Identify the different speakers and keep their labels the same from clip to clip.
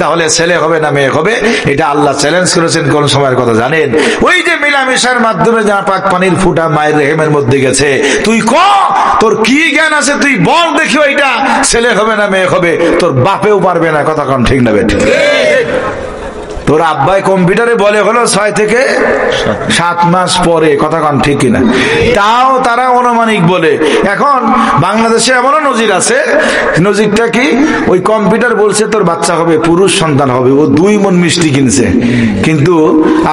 Speaker 1: তাহলে ছেলে হবে না মেয়ে হবে? এটা আল্লাহ চ্যালেঞ্জ করেছেন কোন সময়ের কথা জানেন? ওই যে মেলামেশার মাধ্যমে যা পাক পানির ফুটা মায়ের রেহেমের মধ্যে গেছে, তুই ক তোর কি জ্ঞান আছে, তুই বল দেখিও এটা ছেলে হবে না মেয়ে হবে। তোর বাপেও পারবে না, কথা কম ঠিক না বেঠিক? তোর আব্বাই কম্পিউটারে বলে হলো 6 থেকে 7 মাস পরে, কথা কন ঠিক কিনা? তাও তারা অনুমানিক বলে। এখন বাংলাদেশে এমনও নজির আছে, নজিরটা কি, ওই কম্পিউটার বলছে তোর বাচ্চা হবে, পুরুষ সন্তান হবে, ও 2 মণ মিষ্টি কিনছে, কিন্তু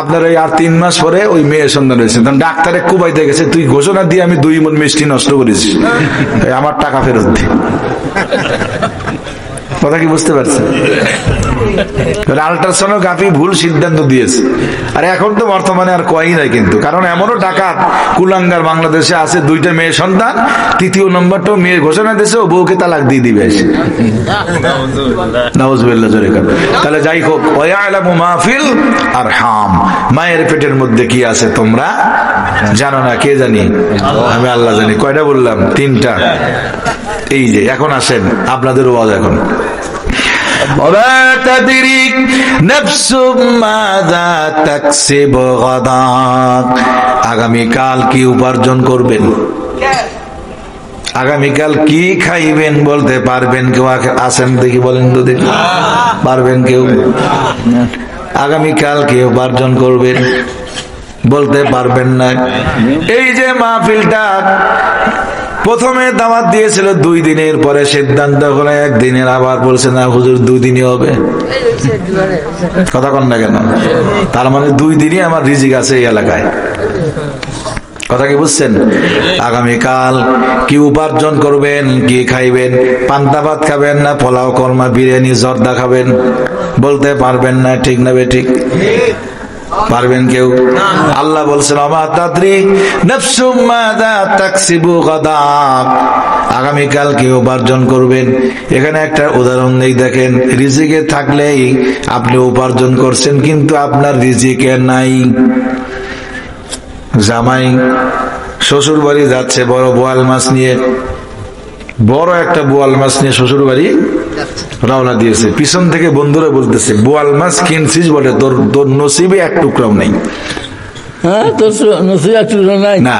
Speaker 1: আপনার ওই আর 3 মাস পরে ওই মেয়ে সন্তান হয়েছে। তখন ডাক্তারে কুবাইতে গেছে, তুই ঘোষণা দিয়ে আমি 2 মণ মিষ্টি নষ্ট করেছি, আমার টাকা ফেরত দি। কথা কি বুঝতে পারছেন? আল্ট্রাসোনোগ্রাফি ভুল সিদ্ধান্ত দিয়েছে। আর এখন তো বর্তমানে আর কয়ই নাই কিন্তু, কারণ এমনও ডাকাত কুলাঙ্গার বাংলাদেশে আছে, 2টা মেয়ে সন্তান, 3য় নম্বরটাও মেয়ে ঘোষণা দিয়েছে, ও বউকে তালাক দিয়ে দিবে এসে। নাউজুবিল্লাহ জোরে কর। তাহলে যাই হোক, ওয়ায়ালামু মা ফিল আরহাম, মায়ের পেটের মধ্যে কি আছে তোমরা জানো না। কে জানি? আমি আল্লাহ জানি। কয়টা বললাম? 3টা। এই যে এখন আসেন আপনাদের ওয়াজ। এখন আগামীকাল কি উপার্জন করবেন, আগামীকাল কি খাইবেন বলতে পারবেন কেউ? আসেন দেখি, বলেন তো দেখি, পারবেন কেউ? আগামীকাল কি উপার্জন করবেন বলতে পারবেন না। এই যে মাহফিলটা প্রথমে দাওয়াত দিয়েছিল 2 দিনের, পরে সিদ্ধান্ত হলো 1 দিনের, আবার বলছে না হুজুর 2 দিনই হবে। কথা কন না কেন? তার মানে 2 দিনই আমার রিজিক আছে এই এলাকায়। কথা কি বুঝছেন? আগামীকাল কি উপার্জন করবেন, কি খাইবেন? পান্তা ভাত খাবেন না পোলাও কর্মা বিরিয়ানি জর্দা খাবেন বলতে পারবেন না, ঠিক না বেঠিক? পারবেন কেউ? আল্লাহ বলছেন আমা তাদরি নাফসুম মাযা তাকসিবু গাদা, আগামীকাল কি উপার্জন করবেন। এখানে একটা উদাহরণ নেই, দেখেন, রিজিকে থাকলেই আপনি উপার্জন করছেন, কিন্তু আপনার রিজিকে নাই। জামাই শ্বশুর বাড়ি যাচ্ছে বড় বোয়াল মাছ নিয়ে, বড় একটা বোয়াল মাছ নিয়ে শ্বশুর বাড়ি রওনা দিয়েছে। পিছন থেকে বন্ধুরা বলতেছে, বোয়াল মাছ কিনছিস বলে তোর নসিবে 1 টুকরাও নেই।
Speaker 2: হ্যাঁ, তোর নসিবে 1 টুকরা নাই
Speaker 1: না,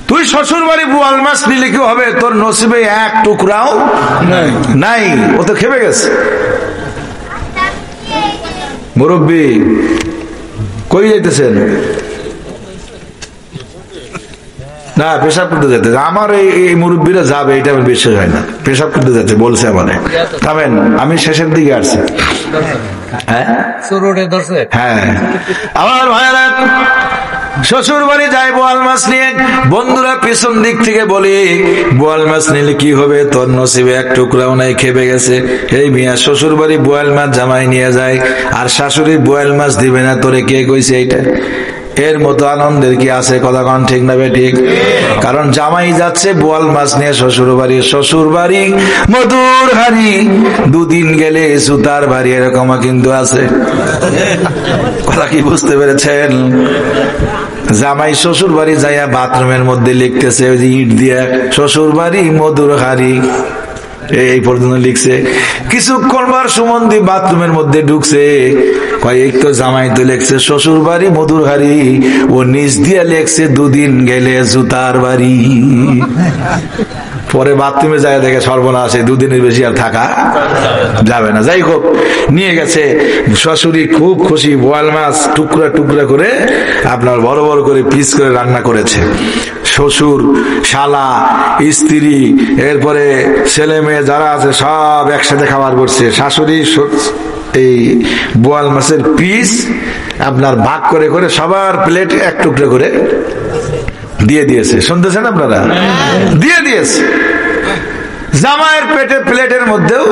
Speaker 1: তুই শ্বশুর বাড়ি বোয়াল মাছ নিলে কি হবে? তোর নসিবে 1 টুকরাও নাই। ও তো খেপে গেছে। মুরব্বী কই যাইতেছেন? না, পেশাব করতে যেতে। আমার এই মুরব্বীরা যাবে, এটা আমার বিশ্বাস হয় না। পেশাব করতে যেতে বলছে আমারে। থামেন, আমি শেষের দিকে আসছি। হ্যাঁ, আমার ভাইরা শ্বশুর বাড়ি যায় বোয়াল মাছ নিয়ে, বন্ধুরা পিছন দিক থেকে বলে, বোয়াল মাছ নিলে কি হবে, তোর নসিবে 1 টুকরাও নাই, খেপে গেছে। এই মিয়া, শ্বশুর বাড়ি বোয়াল মাছ জামাই নিয়ে যায়, আর শাশুড়ি বোয়াল মাছ দিবে না, তোরে কে কইছে এইটা? এর মতো আনন্দের কি আছে? কথা কন ঠিক না বেঠিক? কারণ জামাই যাচ্ছে বোয়াল মাছ নিয়ে শ্বশুর বাড়ি, শ্বশুর বাড়ি মধুর হাড়ি, 2 দিন গেলে সুতার বাড়ি, এরকম কিন্তু আছে। কথা কি বুঝতে পেরেছেন? জামাই শ্বশুর বাড়ি যাইয়া বাথরুমের মধ্যে লিখতেছে ওই যে ইট দিয়া, শ্বশুর বাড়ি মধুর হাড়ি, এই পর্যন্ত লিখছে। কিছুক্ষণ বার সুমন্দি বাথরুমের মধ্যে ঢুকছে, কয়েক তো জামাই তো লেখছে শ্বশুর বাড়ি মধুর হাড়ি, ও নিচ দিয়া লেখছে 2 দিন গেলে জুতার বাড়ি। পরে বাথরুমে যায় দেখে সর্বনাশ, 2 দিনের বেশি আর থাকা যাবে না। যাই হোক, নিয়ে গেছে। শাশুড়ি খুব খুশি, বোয়াল মাছ টুকরা টুকরা করে আপনার বড় বড় করে পিস করে রান্না করেছে। শ্বশুর, শালা, স্ত্রী, এরপরে ছেলে মেয়ে যারা আছে সব একসাথে খাবার করছে। শাশুড়ি এই বোয়াল মাছের পিস আপনার ভাগ করে করে সবার প্লেট 1 টুকরা করে দিয়ে দিয়েছে। শুনতেছেন আপনারা? দিয়ে দিয়েছে। জামাইয়ের পেটে প্লেটের মধ্যেও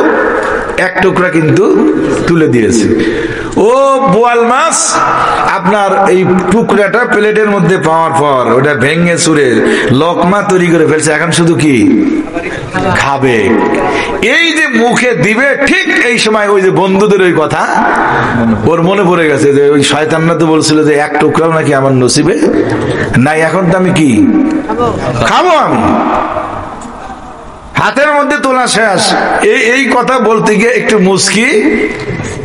Speaker 1: 1 টুকরা কিন্তু তুলে দিয়েছে। ও বোয়াল মাছ আপনার এই টুকরাটা প্লেটের মধ্যে পাওয়ার পর ওটা ভেঙে চুরে লকমা তৈরি করে ফেলছে। এখন শুধু কি খাবে, এই যে মুখে দিবে, ঠিক এই সময় ওই যে বন্ধুদের ওই কথা ওর মনে পড়ে গেছে যে ওই শয়তানরা তো বলছিল যে 1 টুকরাও নাকি আমার নসিবে নাই, এখন তো আমি কি খাবো? আমি হাতের মধ্যে তোলা শেষ। এই কথা বলতে গিয়ে একটু মুস্কি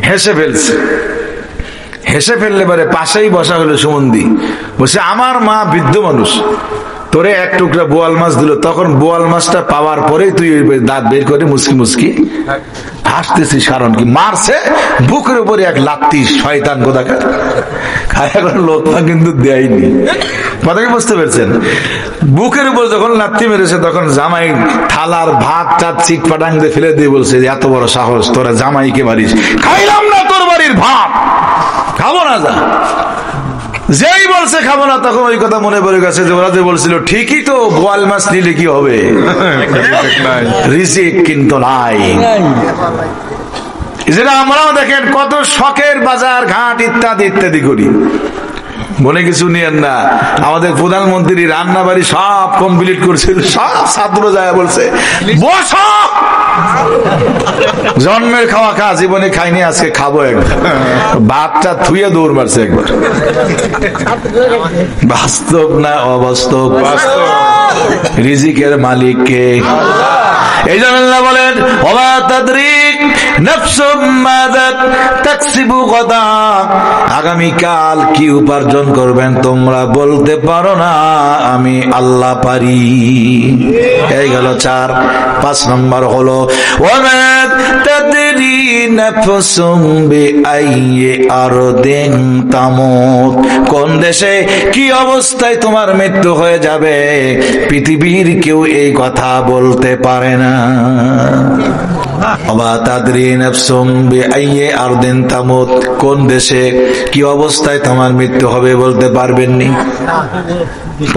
Speaker 1: হেসে ফেলছে। হেসে ফেললে পরে পাশেই বসা হলো সুমন্দি, বলছে আমার মা বৃদ্ধ মানুষ, তোরে এক টুকরা বোয়াল মাছ দিল, তখন বোয়াল মাছটা পাওয়ার পরেই তুই দাঁত বের করে মুসকি মুসকি হাসতেছিস, কারণ কি? মারছে বুকের উপরে এক লাত্তি, শয়তান কোথাকার। এখন লোকমা কিন্তু দেয়নি, কথা কি বুঝতে পেরেছেন? বুকের উপর যখন লাত্তি মেরেছে তখন জামাই থালার ভাত টাত চিট পাটাং দিয়ে ফেলে দিয়ে বলছে, এত বড় সাহস তোরা জামাইকে মারিস? খাইলাম না তোর বাড়ির ভাত, খাবো না। যা যেই বলছে খাবো না, তখন ওই কথা মনে পড়ে গেছে যে ওরা যে বলছিল ঠিকই তো, বোয়াল মাছ নিলে কি হবে, রিজিক কিন্তু নাই। যেটা আমরাও দেখেন কত শখের বাজার ঘাট ইত্যাদি ইত্যাদি করি, মনে কিছু নিয়েন না। আমাদের প্রধানমন্ত্রী রান্না বাড়ি সব কমপ্লিট করছিল, সব ছাত্র যায় বলছে বস, জন্মের খাওয়া খা, জীবনে খাইনি আজকে খাবো একবার। ভাতটা থুয়ে দৌড় মারছে একবার। বাস্তব না অবাস্তব? রিজিকের মালিক কে? এই জন্য আল্লাহ বলেন ওয়া তাদরিক নাফসুম মাযা তাকসিবু গাদা, আগামীকাল কি উপার্জন করবেন তোমরা বলতে পারো না, আমি আল্লাহ পারি। এই গেল 4। 5 নম্বর হলো ওয়া মা তাদরি নাফসুম বিআইয়ি আরদিন তামুত, কোন দেশে কি অবস্থায় তোমার মৃত্যু হয়ে যাবে পৃথিবীর কেউ এই কথা বলতে পারে না। কোন দেশে কি অবস্থায় তোমার মৃত্যু হবে বলতে পারবেননি,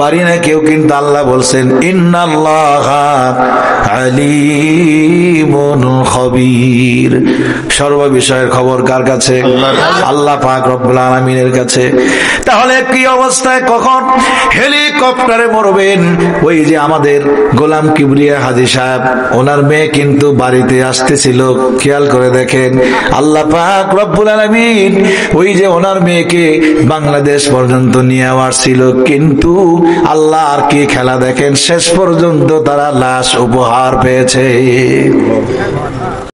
Speaker 1: পারি না কেউ, কিন্তু আল্লাহ বলছেন ইন্নাল্লাহা আলিমুন খবীর, সর্ব বিষয়ের খবর কার কাছে? আল্লাহ পাক রব্বুল আলামিনের কাছে। তাহলে কি অবস্থায় কখন হেলিকপ্টারে মরবেন? ওই যে আমাদের গোলাম কিবরিয়া হাজী সাহেব, ওনার মেয়ে কিন্তু বাড়িতে আসতেছিল, খেয়াল করে দেখেন আল্লাহ পাক রব্বুল আলামিন ওই যে ওনার মেয়েকে বাংলাদেশ পর্যন্ত নিয়ে আসছিল, কিন্তু আল্লাহ আর কি খেলা দেখেন, শেষ পর্যন্ত তারা লাশ উপহার পেয়েছে।